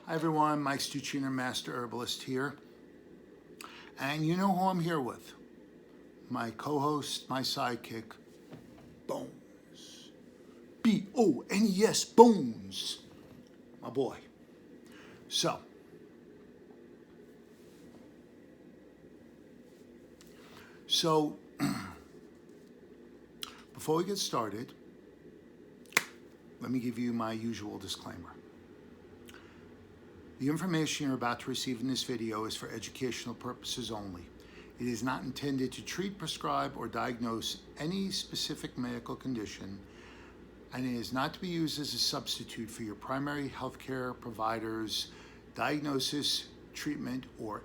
Hi everyone, Mike Stuchiner, Master Herbalist here. And you know who I'm here with? My co-host, my sidekick, Bones. B-O-N-E-S, Bones. My boy. So, before we get started, let me give you my usual disclaimer. The information you're about to receive in this video is for educational purposes only. It is not intended to treat, prescribe, or diagnose any specific medical condition, and it is not to be used as a substitute for your primary healthcare provider's diagnosis, treatment, or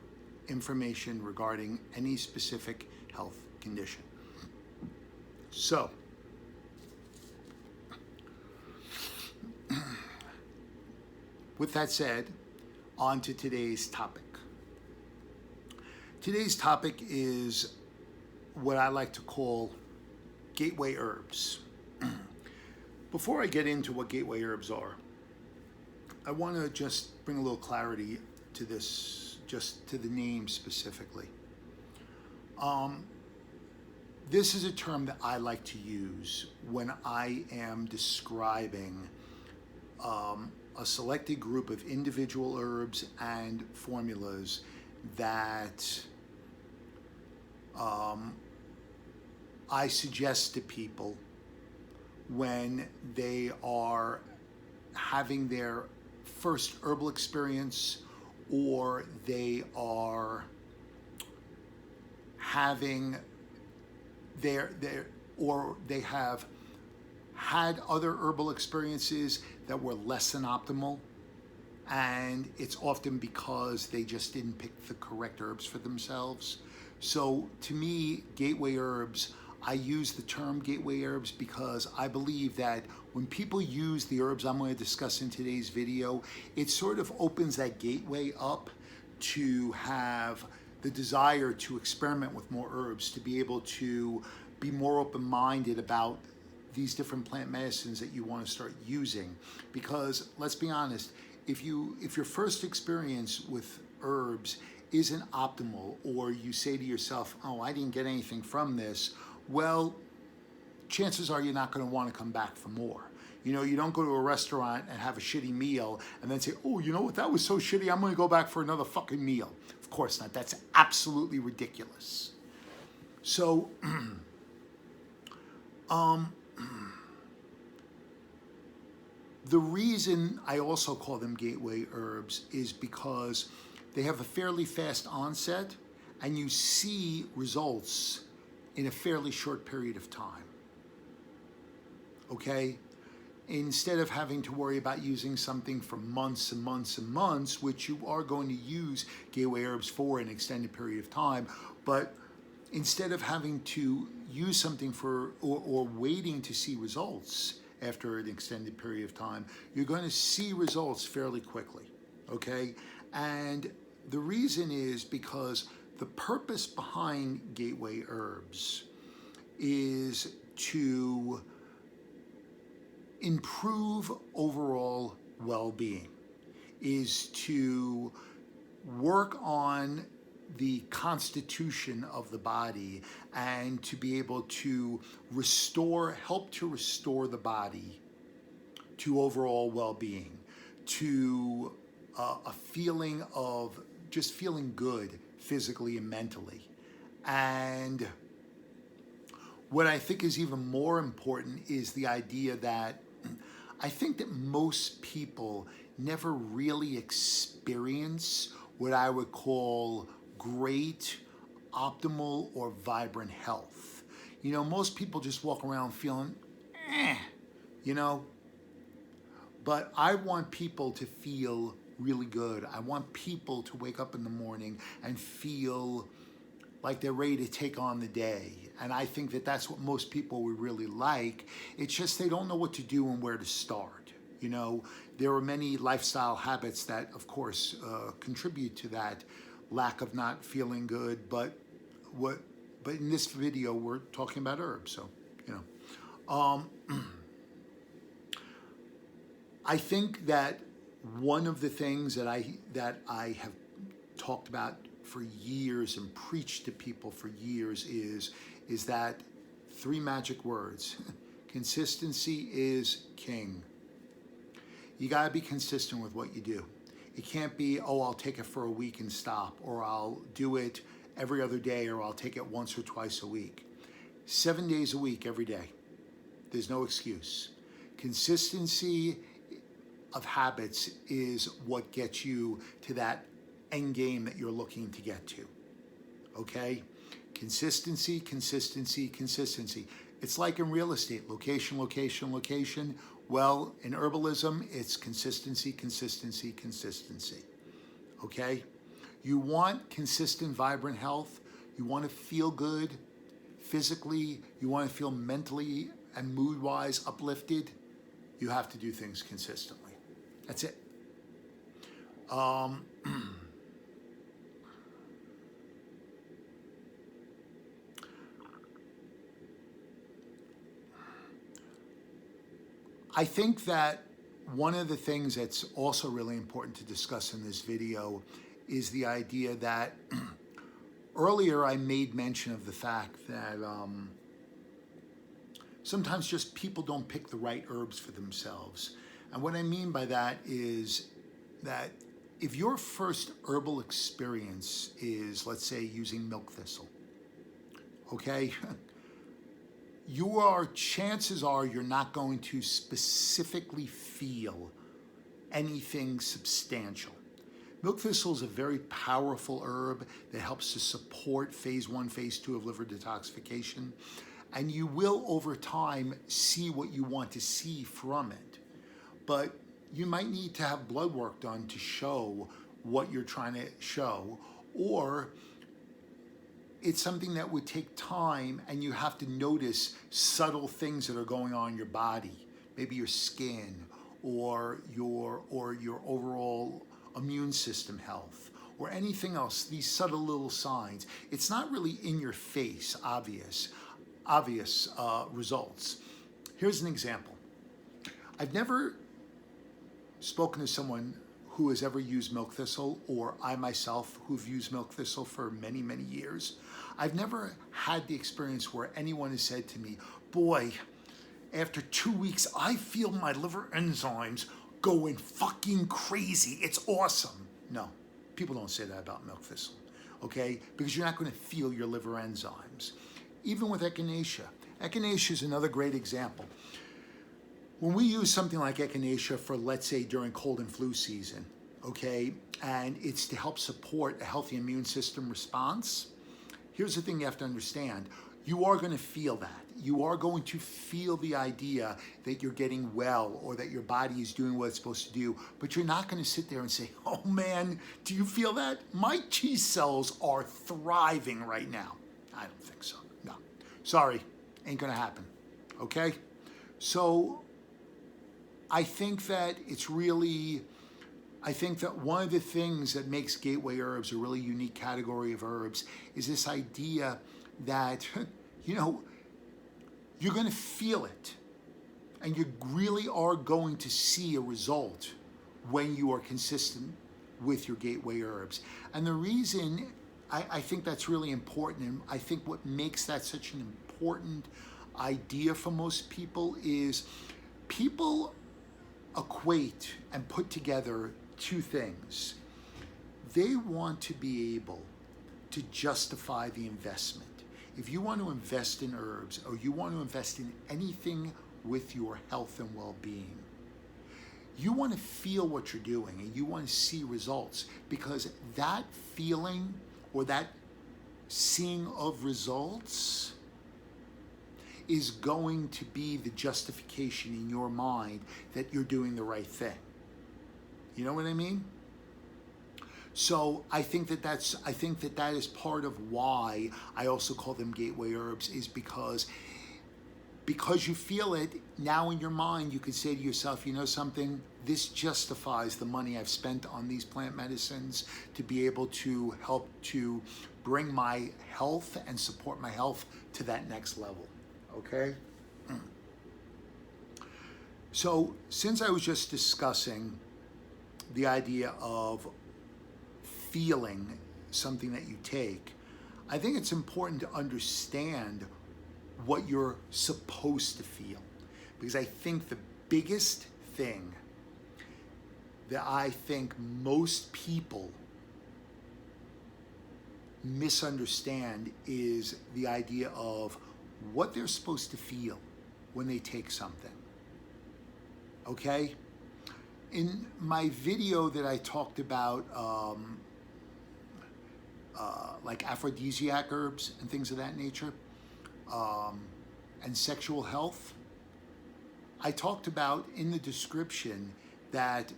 information regarding any specific health condition. So, with that said, on to today's topic. Today's topic is what I like to call gateway herbs. Before I get into what gateway herbs are, I want to just bring a little clarity to this, just to the name specifically. This is a term that I like to use when I am describing a selected group of individual herbs and formulas that I suggest to people when they are having their first herbal experience, or they are having or they have had other herbal experiences that were less than optimal, and it's often because they just didn't pick the correct herbs for themselves. So to me, gateway herbs, I use the term gateway herbs because I believe that when people use the herbs I'm going to discuss in today's video, it sort of opens that gateway up to have the desire to experiment with more herbs, to be able to be more open-minded about these different plant medicines that you want to start using. Because let's be honest, if your first experience with herbs isn't optimal, or you say to yourself, oh, I didn't get anything from this, well, chances are you're not going to want to come back for more. You know, you don't go to a restaurant and have a shitty meal and then say, oh, you know what, that was so shitty, I'm going to go back for another fucking meal. Of course not. That's absolutely ridiculous. So, the reason I also call them gateway herbs is because they have a fairly fast onset and you see results in a fairly short period of time. Okay? Instead of having to worry about using something for months and months and months, which you are going to use gateway herbs for an extended period of time, but instead of having to use something for or waiting to see results after an extended period of time, you're going to see results fairly quickly, okay? And the reason is because the purpose behind gateway herbs is to improve overall well-being, is to work on the constitution of the body, and to be able to help to restore the body to overall well-being, to a feeling of just feeling good physically and mentally. And what I think is even more important is the idea that I think that most people never really experience what I would call great, optimal, or vibrant health. You know, most people just walk around feeling, you know, but I want people to feel really good. I want people to wake up in the morning and feel like they're ready to take on the day. And I think that that's what most people would really like. It's just they don't know what to do and where to start. You know, there are many lifestyle habits that, of course, contribute to that lack of not feeling good. But in this video, we're talking about herbs. So, you know, I think that One of the things that I have talked about for years and preached to people for years is that 3 magic words. Consistency is king. You got to be consistent with what you do. It can't be, oh, I'll take it for a week and stop, or I'll do it every other day, or I'll take it once or twice a week. 7 days a week, every day. There's no excuse. Consistency of habits is what gets you to that end game that you're looking to get to. Okay? Consistency, consistency, consistency. It's like in real estate, location, location, location. Well, in herbalism, it's consistency, consistency, consistency. Okay? You want consistent, vibrant health. You want to feel good physically. You want to feel mentally and mood-wise uplifted. You have to do things consistently. That's it. I think that one of the things that's also really important to discuss in this video is the idea that earlier I made mention of the fact that sometimes just people don't pick the right herbs for themselves. And what I mean by that is that if your first herbal experience is, let's say, using milk thistle, okay, chances are you're not going to specifically feel anything substantial. Milk thistle is a very powerful herb that helps to support phase 1, phase 2 of liver detoxification, and you will over time see what you want to see from it. But you might need to have blood work done to show what you're trying to show, or it's something that would take time and you have to notice subtle things that are going on in your body, maybe your skin or your overall immune system health or anything else, these subtle little signs. It's not really in your face, obvious results. Here's an example. I've never spoken to someone who has ever used milk thistle, or I myself who've used milk thistle for many, many years. I've never had the experience where anyone has said to me, boy, after 2 weeks, I feel my liver enzymes going fucking crazy. It's awesome. No, people don't say that about milk thistle, okay? Because you're not going to feel your liver enzymes. Even with Echinacea. Echinacea is another great example. When we use something like Echinacea for, let's say, during cold and flu season, okay, and it's to help support a healthy immune system response, here's the thing you have to understand. You are going to feel that. You are going to feel the idea that you're getting well or that your body is doing what it's supposed to do, but you're not going to sit there and say, oh man, do you feel that? My T cells are thriving right now. I don't think so. No. Sorry, ain't going to happen. Okay? So I think that one of the things that makes gateway herbs a really unique category of herbs is this idea that, you're going to feel it, and you really are going to see a result when you are consistent with your gateway herbs. And the reason I think that's really important, and I think what makes that such an important idea for most people is people equate and put together 2 things. They want to be able to justify the investment. If you want to invest in herbs or you want to invest in anything with your health and well-being, you want to feel what you're doing and you want to see results, because that feeling or that seeing of results is going to be the justification in your mind that you're doing the right thing. You know what I mean? So I think that is part of why I also call them gateway herbs, is because you feel it now in your mind. You can say to yourself, you know something, this justifies the money I've spent on these plant medicines to be able to help to bring my health and support my health to that next level. Okay? So since I was just discussing the idea of feeling something that you take, I think it's important to understand what you're supposed to feel. Because I think the biggest thing that I think most people misunderstand is the idea of what they're supposed to feel when they take something. Okay? In my video that I talked about like aphrodisiac herbs and things of that nature, and sexual health, I talked about in the description that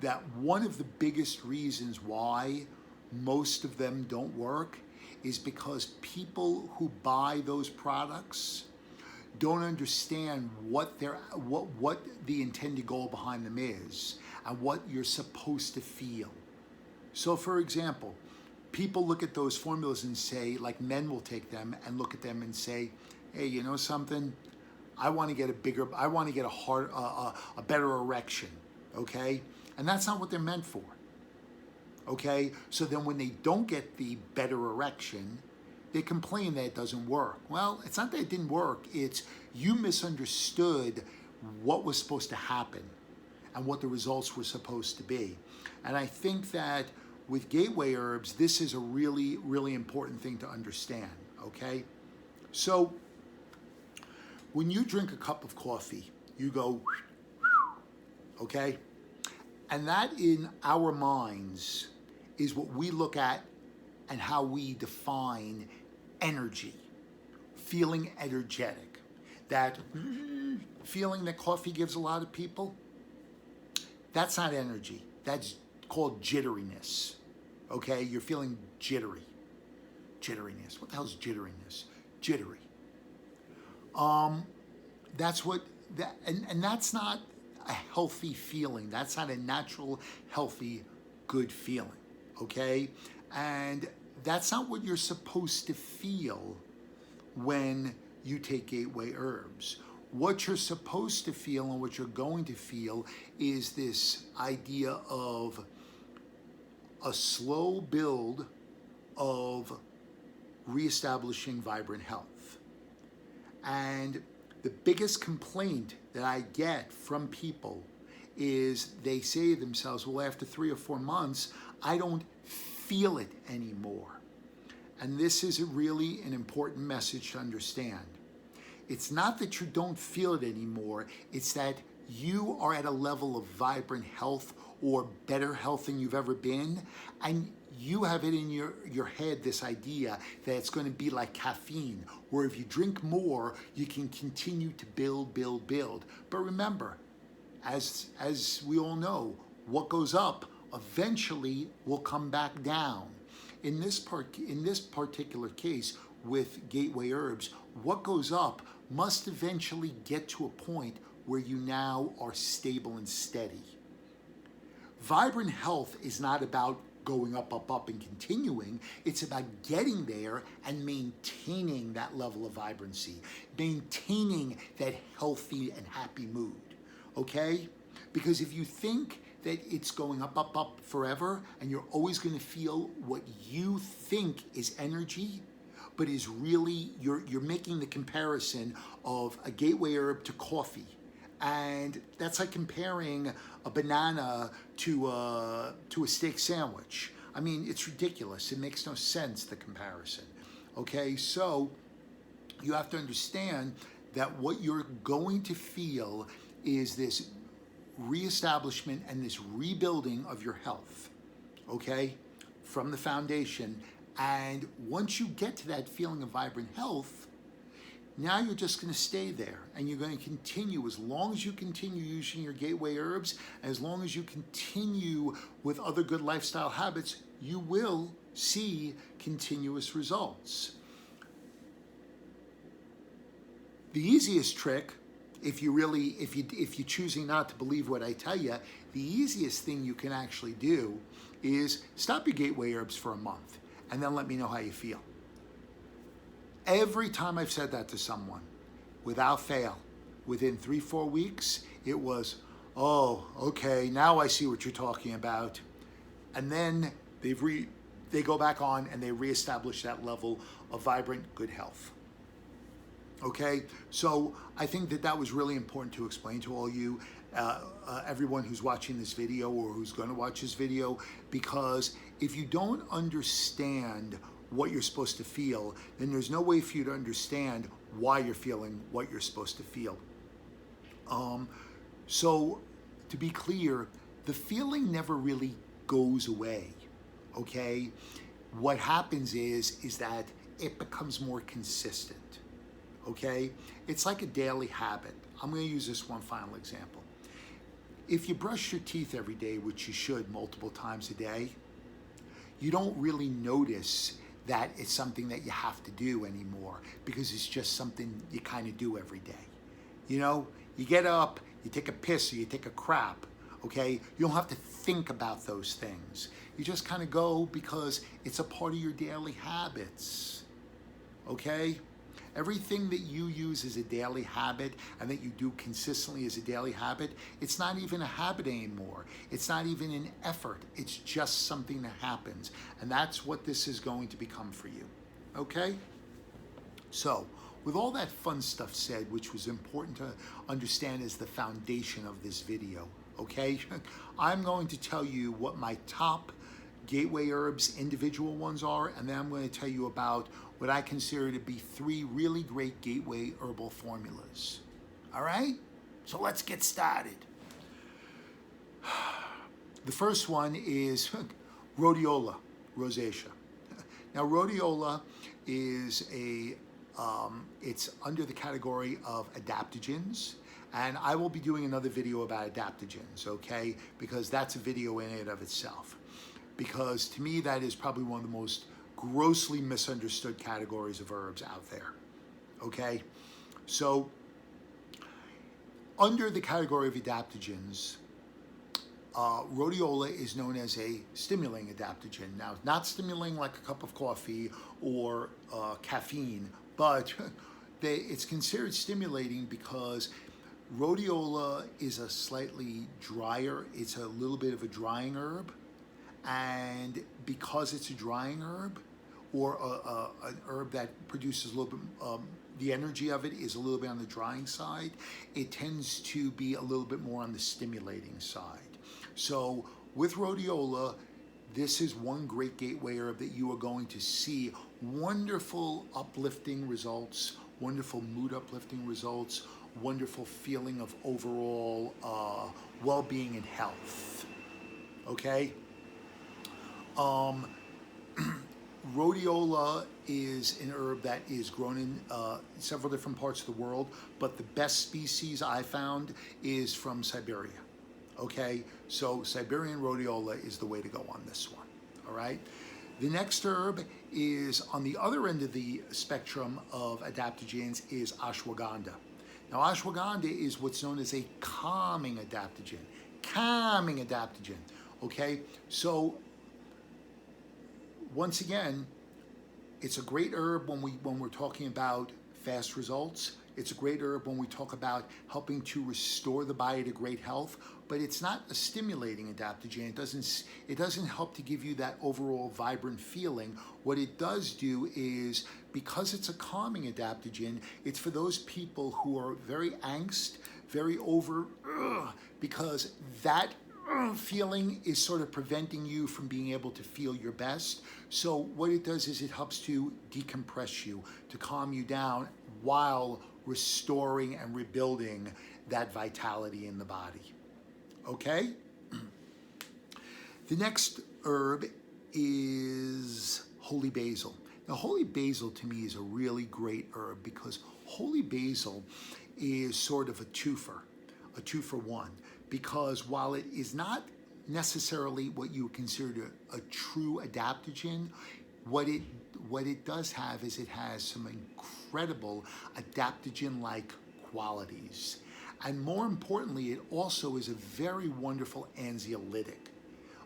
that one of the biggest reasons why most of them don't work is because people who buy those products don't understand what the intended goal behind them is and what you're supposed to feel. So for example, people look at those formulas and say, like men will take them and look at them and say, hey, you know something? I want to get a better erection, okay? And that's not what they're meant for, okay? So then when they don't get the better erection, they complain that it doesn't work. Well, it's not that it didn't work, it's you misunderstood what was supposed to happen and what the results were supposed to be. And I think that with gateway herbs, this is a really, really important thing to understand, okay? So when you drink a cup of coffee, you go, okay? And that in our minds is what we look at and how we define energy, feeling energetic. That feeling that coffee gives a lot of people, that's not energy. That's called jitteriness, okay? You're feeling jittery. Jitteriness. What the hell is jitteriness? Jittery. That's what, and that's not a healthy feeling. That's not a natural, healthy, good feeling, okay? And that's not what you're supposed to feel when you take gateway herbs. What you're supposed to feel and what you're going to feel is this idea of a slow build of reestablishing vibrant health. And the biggest complaint that I get from people is they say to themselves, well, after 3 or 4 months, I don't feel it anymore. And this is really an important message to understand. It's not that you don't feel it anymore, it's that you are at a level of vibrant health or better health than you've ever been, and you have it in your head, this idea that it's going to be like caffeine, where if you drink more, you can continue to build. But remember, as we all know, what goes up eventually will come back down. In this particular case with gateway herbs, what goes up must eventually get to a point where you now are stable and steady. Vibrant health is not about going up, and continuing. It's about getting there and maintaining that level of vibrancy, maintaining that healthy and happy mood, okay? Because if you think that it's going up forever and you're always going to feel what you think is energy, but is really, you're making the comparison of a gateway herb to coffee. And that's like comparing a banana to a steak sandwich. I mean, it's ridiculous. It makes no sense, the comparison. Okay, so you have to understand that what you're going to feel is this reestablishment and this rebuilding of your health, okay, from the foundation. And once you get to that feeling of vibrant health, now you're just going to stay there, and you're going to continue. As long as you continue using your gateway herbs, as long as you continue with other good lifestyle habits, you will see continuous results. The easiest trick, if you're choosing not to believe what I tell you, the easiest thing you can actually do is stop your gateway herbs for a month, and then let me know how you feel. Every time I've said that to someone, without fail, within 3-4 weeks, it was, oh, okay, now I see what you're talking about. And then they go back on and they reestablish that level of vibrant, good health. Okay, so I think that that was really important to explain to all you, everyone who's watching this video or who's going to watch this video, because if you don't understand what you're supposed to feel, then there's no way for you to understand why you're feeling what you're supposed to feel. So to be clear, the feeling never really goes away, okay? What happens is that it becomes more consistent. Okay, it's like a daily habit. I'm going to use this one final example. If you brush your teeth every day, which you should multiple times a day, you don't really notice that it's something that you have to do anymore because it's just something you kind of do every day. You know, you get up, you take a piss or you take a crap, okay? You don't have to think about those things. You just kind of go because it's a part of your daily habits, okay? Everything that you use as a daily habit and that you do consistently as a daily habit, it's not even a habit anymore. It's not even an effort. It's just something that happens. And that's what this is going to become for you. Okay? So, with all that fun stuff said, which was important to understand as the foundation of this video, okay? I'm going to tell you what my top gateway herbs, individual ones are, and then I'm going to tell you about what I consider to be 3 really great gateway herbal formulas. All right? So let's get started. The first one is Rhodiola Rosacea. Now, Rhodiola is it's under the category of adaptogens, and I will be doing another video about adaptogens, okay? Because that's a video in and of itself. Because to me, that is probably one of the most grossly misunderstood categories of herbs out there, okay? So, under the category of adaptogens, Rhodiola is known as a stimulating adaptogen. Now, not stimulating like a cup of coffee or caffeine, but it's considered stimulating because Rhodiola is a slightly drier, it's a little bit of a drying herb. And because it's a drying herb, or an herb that produces a little bit, the energy of it is a little bit on the drying side, it tends to be a little bit more on the stimulating side. So with Rhodiola, this is one great gateway herb that you are going to see wonderful uplifting results, wonderful mood uplifting results, wonderful feeling of overall well-being and health. Okay? Rhodiola is an herb that is grown in several different parts of the world, but the best species I found is from Siberia. Okay, so Siberian Rhodiola is the way to go on this one. All right. The next herb is on the other end of the spectrum of adaptogens is Ashwagandha. Now, Ashwagandha is what's known as a calming adaptogen. Calming adaptogen. Okay, so once again, it's a great herb when we're talking about fast results. It's a great herb when we talk about helping to restore the body to great health, but it's not a stimulating adaptogen. It doesn't help to give you that overall vibrant feeling. What it does do is, because it's a calming adaptogen, it's for those people who are very angst, very over, because that feeling is sort of preventing you from being able to feel your best. So what it does is it helps to decompress you, to calm you down while restoring and rebuilding that vitality in the body. Okay? The next herb is holy basil. Now, holy basil to me is a really great herb because holy basil is sort of a two for one. Because while it is not necessarily what you would consider a true adaptogen, what it does have is it has some incredible adaptogen-like qualities. And more importantly, it also is a very wonderful anxiolytic.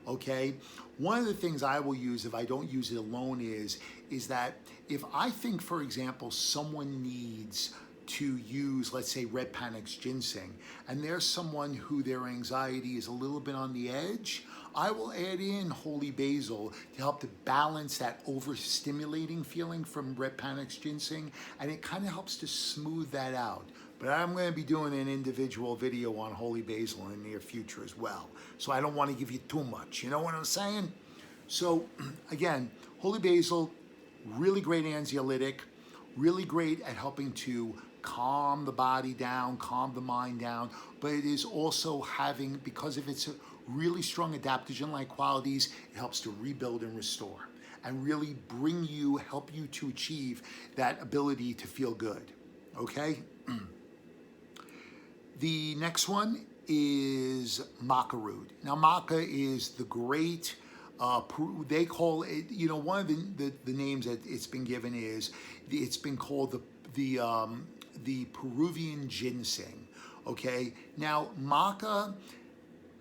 Okay? One of the things I will use if I don't use it alone is that if I think, for example, someone needs to use, let's say, red panax ginseng, and there's someone who their anxiety is a little bit on the edge, I will add in holy basil to help to balance that overstimulating feeling from red panax ginseng, and it kind of helps to smooth that out. But I'm going to be doing an individual video on holy basil in the near future as well, so I don't want to give you too much, you know what I'm saying? So again, holy basil, really great anxiolytic, really great at helping to calm the body down, calm the mind down, but it is also having, because of its really strong adaptogen-like qualities, it helps to rebuild and restore and really help you to achieve that ability to feel good, okay? The next one is Macaroon. Now, Maca is the great, they call it, you know, one of the names that it's been given is, it's been called the Peruvian ginseng, okay? Now, Maca,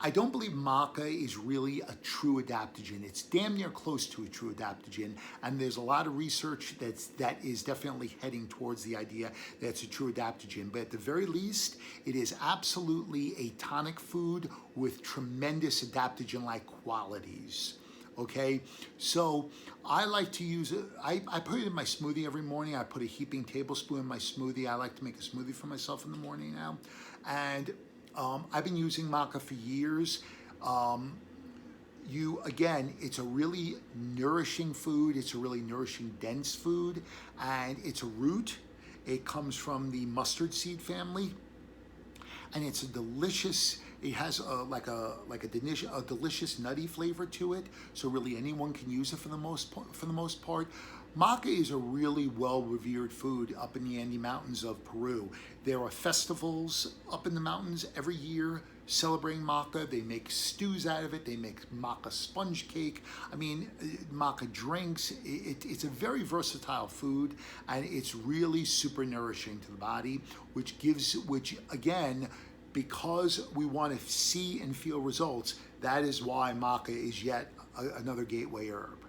I don't believe Maca is really a true adaptogen. It's damn near close to a true adaptogen, and there's a lot of research that is definitely heading towards the idea that it's a true adaptogen. But at the very least, it is absolutely a tonic food with tremendous adaptogen-like qualities. Okay, so I like to use it. I put it in my smoothie every morning. I put a heaping tablespoon in my smoothie. I like to make a smoothie for myself in the morning now, and I've been using Maca for years. Again, it's a really nourishing food. It's a really nourishing, dense food, and it's a root. It comes from the mustard seed family, and it's a delicious. It has a delicious nutty flavor to it. So really, anyone can use it for the most part. Maca is a really well-revered food up in the Andes Mountains of Peru. There are festivals up in the mountains every year celebrating maca. They make stews out of it. They make maca sponge cake. I mean, maca drinks. It's a very versatile food, and it's really super nourishing to the body, which again, because we want to see and feel results, that is why maca is yet another gateway herb.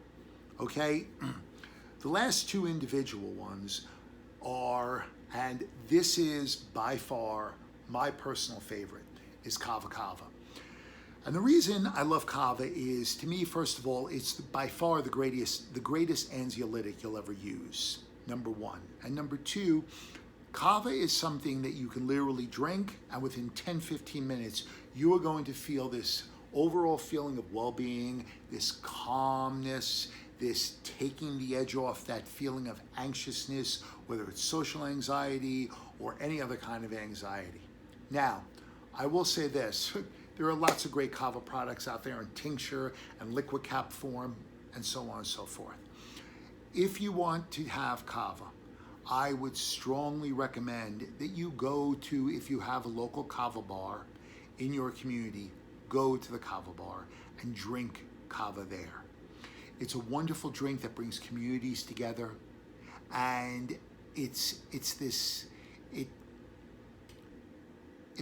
Okay? The last two individual ones are, and this is by far my personal favorite, is Kavakava. And the reason I love kava is, to me, first of all, it's by far the greatest anxiolytic you'll ever use, number one. And number two, kava is something that you can literally drink, and within 10-15 minutes, you are going to feel this overall feeling of well-being, this calmness, this taking the edge off that feeling of anxiousness, whether it's social anxiety or any other kind of anxiety. Now, I will say this, there are lots of great kava products out there in tincture and liquid cap form and so on and so forth. If you want to have kava, I would strongly recommend that you go to, if you have a local kava bar in your community, go to the kava bar and drink kava there. It's a wonderful drink that brings communities together, and it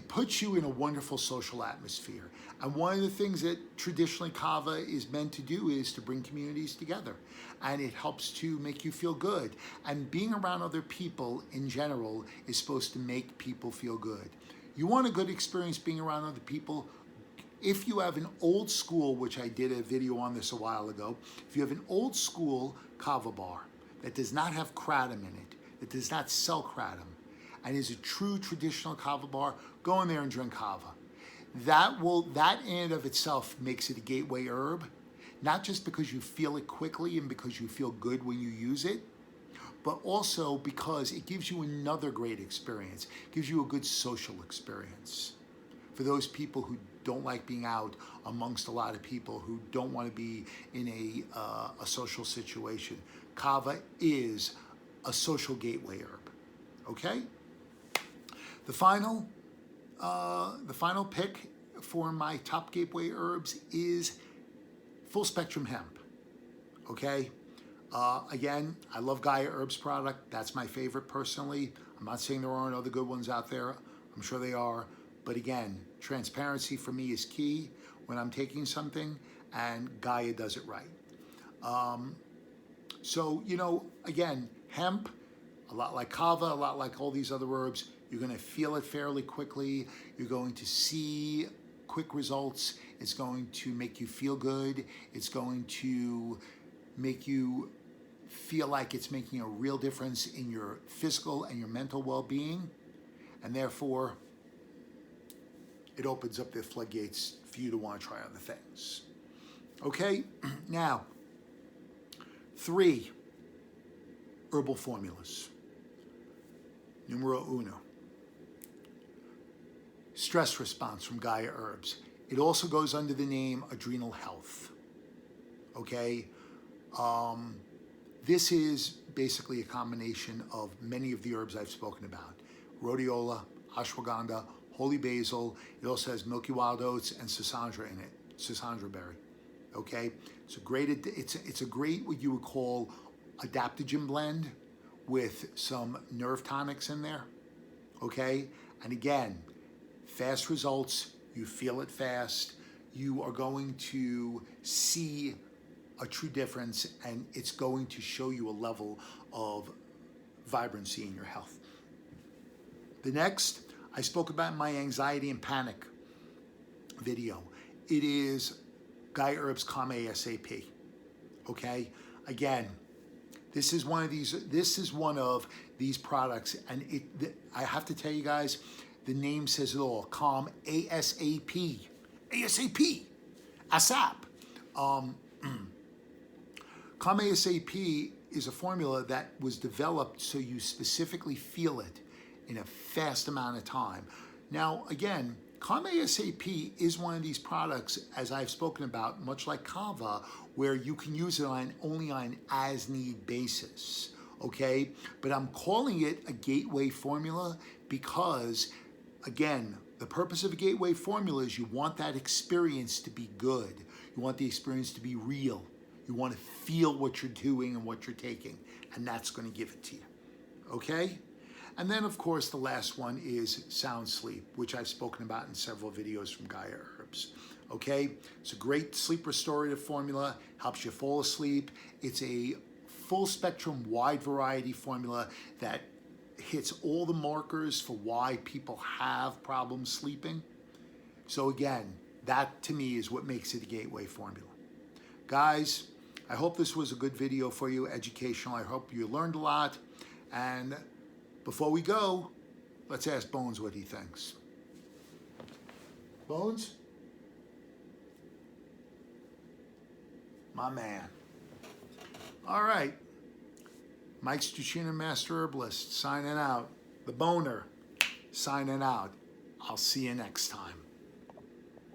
puts you in a wonderful social atmosphere. And one of the things that traditionally kava is meant to do is to bring communities together, and it helps to make you feel good. And being around other people in general is supposed to make people feel good. You want a good experience being around other people? If you have an old school, which I did a video on this a while ago, if you have an old school kava bar that does not have kratom in it, that does not sell kratom, and is a true traditional kava bar, go in there and drink kava. That in and of itself makes it a gateway herb, not just because you feel it quickly and because you feel good when you use it, but also because it gives you another great experience, gives you a good social experience. For those people who don't like being out amongst a lot of people, who don't want to be in a social situation, kava is a social gateway herb. Okay? The final pick for my top gateway herbs is full spectrum hemp. Okay? Again, I love Gaia Herbs product. That's my favorite personally. I'm not saying there aren't other good ones out there. I'm sure they are. But again, transparency for me is key when I'm taking something, and Gaia does it right. So, again, hemp, A lot like kava, a lot like all these other herbs, you're going to feel it fairly quickly. You're going to see quick results. It's going to make you feel good. It's going to make you feel like it's making a real difference in your physical and your mental well-being. And therefore, it opens up the floodgates for you to want to try other things. Okay, now, 3 herbal formulas. Numero uno. Stress response from Gaia Herbs. It also goes under the name adrenal health. Okay? This is basically a combination of many of the herbs I've spoken about. Rhodiola, ashwagandha, holy basil. It also has milky wild oats and sisandra in it, sisandra berry. Okay? It's a great what you would call adaptogen blend with some nerve tonics in there. Okay? And again, fast results, you feel it fast, you are going to see a true difference, and it's going to show you a level of vibrancy in your health. The next, I spoke about my anxiety and panic video. It is Gaia Herbs Calm ASAP. Okay? Again, this is one of these products, and I have to tell you guys, the name says it all. Calm ASAP. ASAP. ASAP. Calm ASAP is a formula that was developed so you specifically feel it in a fast amount of time. Now, again, Calm ASAP is one of these products, as I've spoken about, much like Kava, where you can use it only on as-need basis, okay? But I'm calling it a gateway formula because, again, the purpose of a gateway formula is you want that experience to be good. You want the experience to be real. You want to feel what you're doing and what you're taking, and that's going to give it to you, okay? And then, of course, the last one is sound sleep, which I've spoken about in several videos from Gaia Herbs, okay? It's a great sleep restorative formula, helps you fall asleep. It's a full spectrum, wide variety formula that hits all the markers for why people have problems sleeping. So again, that to me is what makes it a gateway formula. Guys, I hope this was a good video for you, educational. I hope you learned a lot. And before we go, let's ask Bones what he thinks. Bones? My man. All right. Mike Stuchiner, Master Herbalist, signing out. The Boner, signing out. I'll see you next time.